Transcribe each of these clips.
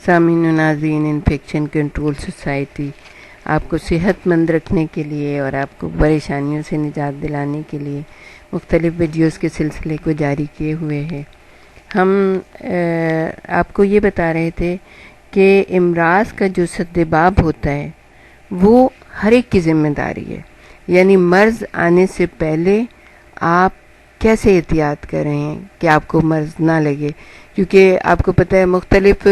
سامعین و ناظرین، انفیکشن کنٹرول سوسائٹی آپ کو صحت مند رکھنے کے لیے اور آپ کو پریشانیوں سے نجات دلانے کے لیے مختلف ویڈیوز کے سلسلے کو جاری کیے ہوئے ہے۔ ہم آپ کو یہ بتا رہے تھے کہ امراض کا جو سدباب ہوتا ہے وہ ہر ایک کی ذمہ داری ہے، یعنی مرض آنے سے پہلے آپ کیسے احتیاط کر رہے ہیں کہ آپ کو مرض نہ لگے، کیونکہ آپ کو پتہ ہے مختلف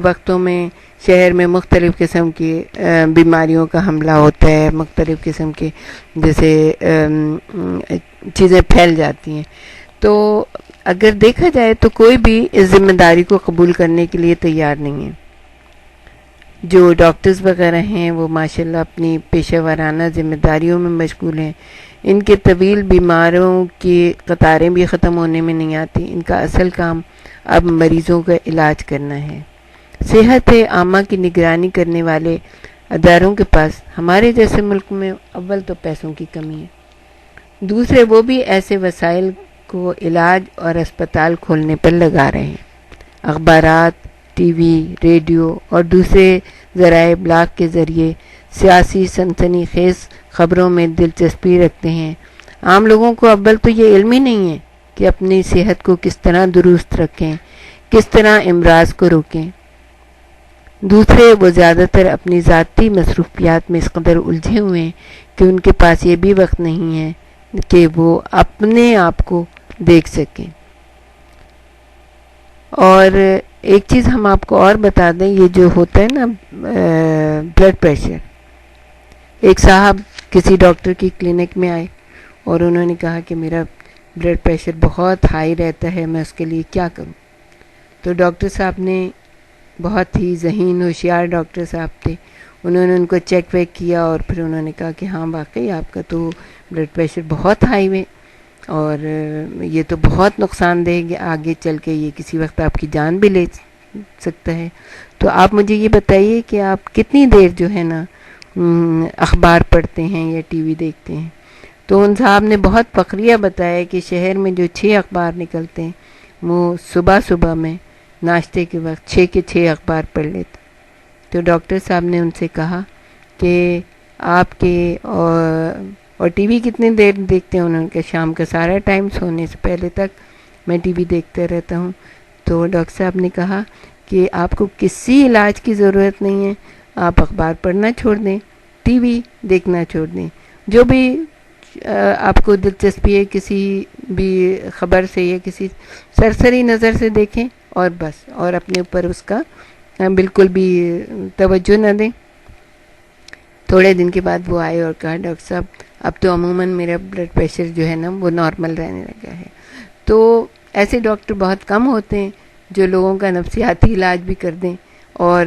وقتوں میں شہر میں مختلف قسم کی بیماریوں کا حملہ ہوتا ہے، مختلف قسم کے جیسے چیزیں پھیل جاتی ہیں۔ تو اگر دیکھا جائے تو کوئی بھی اس ذمہ داری کو قبول کرنے کے لیے تیار نہیں ہے۔ جو ڈاکٹرز وغیرہ ہیں وہ ماشاءاللہ اپنی پیشہ ورانہ ذمہ داریوں میں مشغول ہیں، ان کے طویل بیماروں کی قطاریں بھی ختم ہونے میں نہیں آتی۔ ان کا اصل کام اب مریضوں کا علاج کرنا ہے۔ صحت عامہ کی نگرانی کرنے والے اداروں کے پاس ہمارے جیسے ملک میں اول تو پیسوں کی کمی ہے، دوسرے وہ بھی ایسے وسائل کو علاج اور اسپتال کھولنے پر لگا رہے ہیں۔ اخبارات، ٹی وی، ریڈیو اور دوسرے ذرائع ابلاغ کے ذریعے سیاسی سنسنی خیز خبروں میں دلچسپی رکھتے ہیں۔ عام لوگوں کو اول تو یہ علم ہی نہیں ہے کہ اپنی صحت کو کس طرح درست رکھیں، کس طرح امراض کو روکیں۔ دوسرے وہ زیادہ تر اپنی ذاتی مصروفیات میں اس قدر الجھے ہوئے ہیں کہ ان کے پاس یہ بھی وقت نہیں ہے کہ وہ اپنے آپ کو دیکھ سکیں۔ اور ایک چیز ہم آپ کو اور بتا دیں، یہ جو ہوتا ہے نا بلڈ پریشر، ایک صاحب کسی ڈاکٹر کی کلینک میں آئے اور انہوں نے کہا کہ میرا بلڈ پریشر بہت ہائی رہتا ہے، میں اس کے لیے کیا کروں؟ تو ڈاکٹر صاحب نے، بہت ہی ذہین ہوشیار ڈاکٹر صاحب تھے، انہوں نے ان کو چیک ویک کیا اور پھر انہوں نے کہا کہ ہاں واقعی آپ کا تو بلڈ پریشر بہت ہائی ہے اور یہ تو بہت نقصان دہ ہے، آگے چل کے یہ کسی وقت آپ کی جان بھی لے سکتا ہے۔ تو آپ مجھے یہ بتائیے کہ آپ کتنی دیر جو ہے نا اخبار پڑھتے ہیں یا ٹی وی دیکھتے ہیں؟ تو ان صاحب نے بہت فخریہ بتایا کہ شہر میں جو 6 اخبار نکلتے ہیں وہ صبح میں ناشتے کے وقت 6 کے 6 اخبار پڑھ لیتے۔ تو ڈاکٹر صاحب نے ان سے کہا کہ آپ کے اور ٹی وی کتنی دیر دیکھتے ہیں؟ انہوں نے کہا شام کا سارا ٹائم، سونے سے پہلے تک میں ٹی وی دیکھتے رہتا ہوں۔ تو ڈاکٹر صاحب نے کہا کہ آپ کو کسی علاج کی ضرورت نہیں ہے، آپ اخبار پڑھنا چھوڑ دیں، ٹی وی دیکھنا چھوڑ دیں، جو بھی آپ کو دلچسپی ہے کسی بھی خبر سے یا کسی سرسری نظر سے دیکھیں اور بس، اور اپنے اوپر اس کا بالکل بھی توجہ نہ دیں۔ تھوڑے دن کے بعد وہ آئے اور کہا ڈاکٹر صاحب اب تو عموماً میرا بلڈ پریشر جو ہے نا وہ نارمل رہنے لگا ہے۔ تو ایسے ڈاکٹر بہت کم ہوتے ہیں جو لوگوں کا نفسیاتی علاج بھی کر دیں اور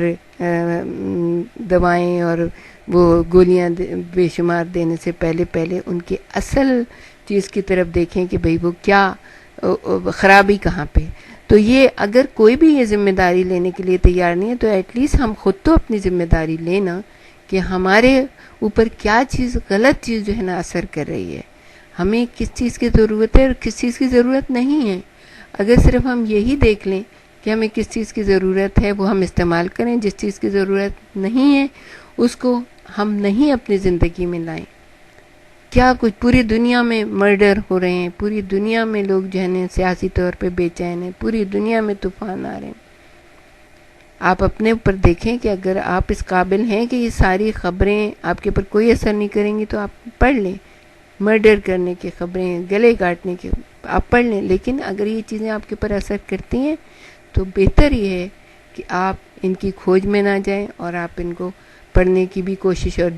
دوائیں اور وہ گولیاں بے شمار دینے سے پہلے ان کی اصل چیز کی طرف دیکھیں کہ بھئی وہ کیا خرابی کہاں پہ۔ تو یہ اگر کوئی بھی یہ ذمہ داری لینے کے لیے تیار نہیں ہے تو ایٹ لیسٹ ہم خود تو اپنی ذمہ داری لینا کہ ہمارے اوپر کیا چیز، غلط چیز جو ہے نا اثر کر رہی ہے، ہمیں کس چیز کی ضرورت ہے اور کس چیز کی ضرورت نہیں ہے۔ اگر صرف ہم یہی دیکھ لیں کہ ہمیں کس چیز کی ضرورت ہے وہ ہم استعمال کریں، جس چیز کی ضرورت نہیں ہے اس کو ہم نہیں اپنی زندگی میں لائیں۔ کیا کچھ پوری دنیا میں مرڈر ہو رہے ہیں، پوری دنیا میں لوگ جو ہے سیاسی طور پہ بے چین ہیں، پوری دنیا میں طوفان آ رہے ہیں۔ آپ اپنے اوپر دیکھیں کہ اگر آپ اس قابل ہیں کہ یہ ساری خبریں آپ کے اوپر کوئی اثر نہیں کریں گی تو آپ پڑھ لیں، مرڈر کرنے کی خبریں، گلے کاٹنے کی آپ پڑھ لیں، لیکن اگر یہ چیزیں آپ کے اوپر اثر کرتی ہیں تو بہتر یہ ہے کہ آپ ان کی کھوج میں نہ جائیں اور آپ ان کو پڑھنے کی بھی کوشش اور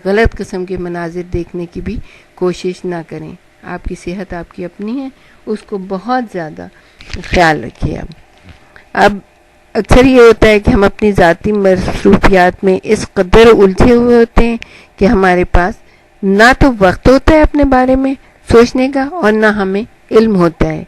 غلط قسم کے مناظر دیکھنے کی بھی کوشش نہ کریں۔ آپ کی صحت آپ کی اپنی ہے، اس کو بہت زیادہ خیال رکھیے۔ اب اکثر یہ ہوتا ہے کہ ہم اپنی ذاتی مصروفیات میں اس قدر الجھے ہوئے ہوتے ہیں کہ ہمارے پاس نہ تو وقت ہوتا ہے اپنے بارے میں سوچنے کا اور نہ ہمیں علم ہوتا ہے۔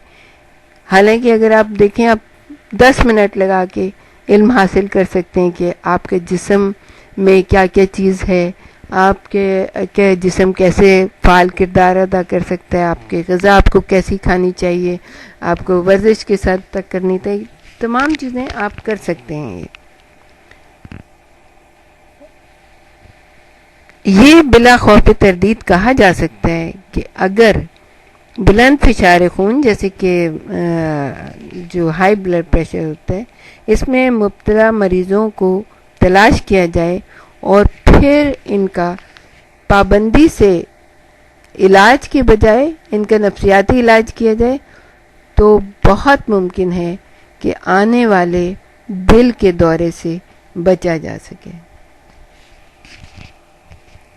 حالانکہ اگر آپ دیکھیں، آپ 10 منٹ لگا کے علم حاصل کر سکتے ہیں کہ آپ کے جسم میں کیا کیا چیز ہے، آپ کے جسم کیسے فعال کردار ادا کر سکتا ہے، آپ کے غذا آپ کو کیسی کھانی چاہیے، آپ کو ورزش کے ساتھ تک کرنی چاہیے، تمام چیزیں آپ کر سکتے ہیں. یہ بلا خوف تردید کہا جا سکتا ہے کہ اگر بلند فشار خون جیسے کہ جو ہائی بلڈ پریشر ہوتا ہے، اس میں مبتلا مریضوں کو تلاش کیا جائے اور پھر ان کا پابندی سے علاج کے بجائے ان کا نفسیاتی علاج کیا جائے تو بہت ممکن ہے کہ آنے والے دل کے دورے سے بچا جا سکے.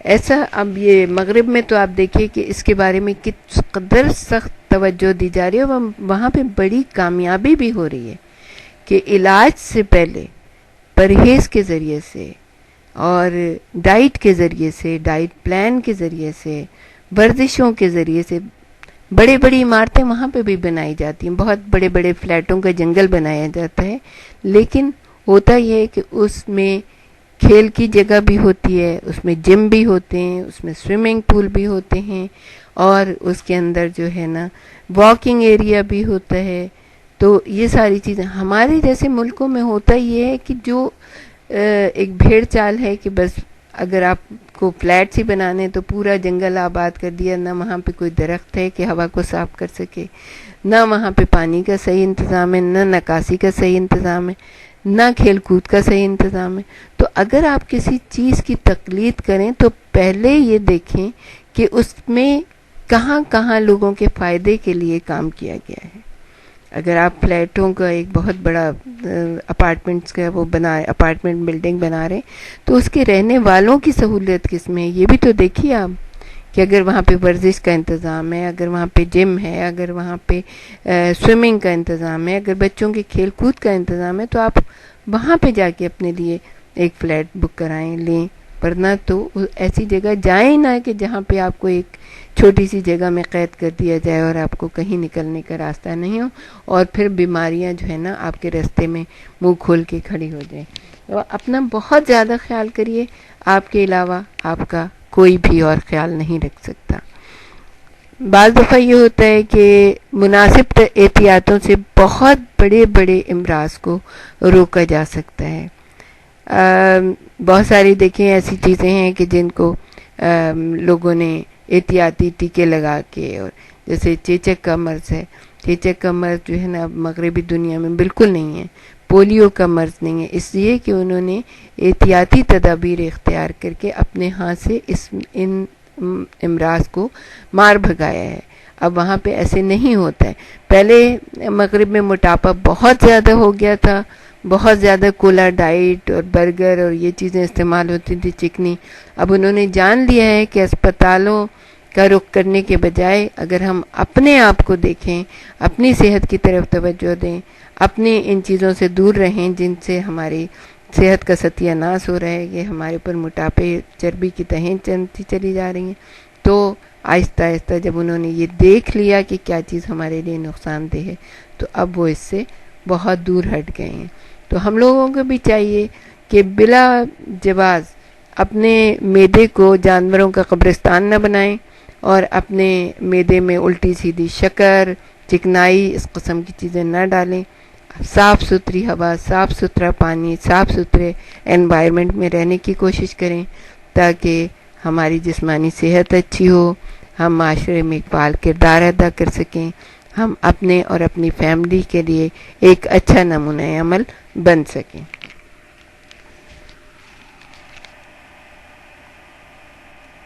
ایسا اب یہ مغرب میں تو آپ دیکھیے کہ اس کے بارے میں کس قدر سخت توجہ دی جا رہی ہے، اور وہاں پہ بڑی کامیابی بھی ہو رہی ہے کہ علاج سے پہلے پرہیز کے ذریعے سے اور ڈائٹ کے ذریعے سے، ڈائٹ پلان کے ذریعے سے، ورزشوں کے ذریعے سے بڑی بڑی عمارتیں وہاں پہ بھی بنائی جاتی ہیں، بہت بڑے بڑے فلیٹوں کا جنگل بنایا جاتا ہے. لیکن ہوتا یہ ہے کہ اس میں کھیل کی جگہ بھی ہوتی ہے، اس میں جم بھی ہوتے ہیں، اس میں سوئمنگ پول بھی ہوتے ہیں، اور اس کے اندر جو ہے نا واکنگ ایریا بھی ہوتا ہے. تو یہ ساری چیزیں ہمارے جیسے ملکوں میں ہوتا یہ ہے کہ جو ایک بھیڑ چال ہے کہ بس اگر آپ کو فلیٹس ہی بنانے تو پورا جنگل آباد کر دیا، نہ وہاں پہ کوئی درخت ہے کہ ہوا کو صاف کر سکے، نہ وہاں پہ پانی کا صحیح انتظام ہے، نہ نکاسی کا صحیح انتظام ہے، نہ کھیل کود کا صحیح انتظام ہے. تو اگر آپ کسی چیز کی تقلید کریں تو پہلے یہ دیکھیں کہ اس میں کہاں کہاں لوگوں کے فائدے کے لیے کام کیا گیا ہے. اگر آپ فلیٹوں کا ایک بہت بڑا اپارٹمنٹس کا وہ اپارٹمنٹ بلڈنگ بنا رہے ہیں تو اس کے رہنے والوں کی سہولت کس میں ہے یہ بھی تو دیکھیے آپ کہ اگر وہاں پہ ورزش کا انتظام ہے، اگر وہاں پہ جم ہے، اگر وہاں پہ سوئمنگ کا انتظام ہے، اگر بچوں کے کھیل کود کا انتظام ہے تو آپ وہاں پہ جا کے اپنے لیے ایک فلیٹ بک کرائیں لیں. ورنہ تو ایسی جگہ جائیں نہ کہ جہاں پہ آپ کو ایک چھوٹی سی جگہ میں قید کر دیا جائے اور آپ کو کہیں نکلنے کا راستہ نہیں ہو، اور پھر بیماریاں جو ہے نا آپ کے راستے میں منہ کھول کے کھڑی ہو جائیں. تو اپنا بہت زیادہ خیال کریے، آپ کے علاوہ آپ کا کوئی بھی اور خیال نہیں رکھ سکتا. بعض دفعہ یہ ہوتا ہے کہ مناسب احتیاطوں سے بہت بڑے بڑے امراض کو روکا جا سکتا ہے. بہت ساری دیکھیں ایسی چیزیں ہیں کہ جن کو لوگوں نے احتیاطی ٹیکے لگا کے، اور جیسے چیچک کا مرض ہے، چیچک کا مرض جو ہے نا مغربی دنیا میں بالکل نہیں ہے، پولیو کا مرض نہیں ہے، اس لیے کہ انہوں نے احتیاطی تدابیر اختیار کر کے اپنے ہاں سے ان امراض کو مار بھگایا ہے. اب وہاں پہ ایسے نہیں ہوتا ہے. پہلے مغرب میں موٹاپا بہت زیادہ ہو گیا تھا، بہت زیادہ کولا ڈائٹ اور برگر اور یہ چیزیں استعمال ہوتی تھی، چکنی. اب انہوں نے جان لیا ہے کہ اسپتالوں کا رخ کرنے کے بجائے اگر ہم اپنے آپ کو دیکھیں، اپنی صحت کی طرف توجہ دیں، اپنی ان چیزوں سے دور رہیں جن سے ہماری صحت کا ستیہ ناش ہو رہا ہے، یہ ہمارے اوپر موٹاپے چربی کی تہیں چلی جا رہی ہیں. تو آہستہ آہستہ جب انہوں نے یہ دیکھ لیا کہ کیا چیز ہمارے لیے نقصان دہ ہے تو اب وہ اس سے بہت دور ہٹ گئے ہیں. تو ہم لوگوں کو بھی چاہیے کہ بلا جواز اپنے معدے کو جانوروں کا قبرستان نہ بنائیں، اور اپنے معدے میں الٹی سیدھی شکر، چکنائی، اس قسم کی چیزیں نہ ڈالیں. صاف ستھری ہوا، صاف ستھرا پانی، صاف ستھرے انوائرمنٹ میں رہنے کی کوشش کریں تاکہ ہماری جسمانی صحت اچھی ہو، ہم معاشرے میں فعال کردار ادا کر سکیں، ہم اپنے اور اپنی فیملی کے لیے ایک اچھا نمونہ عمل بن سکیں.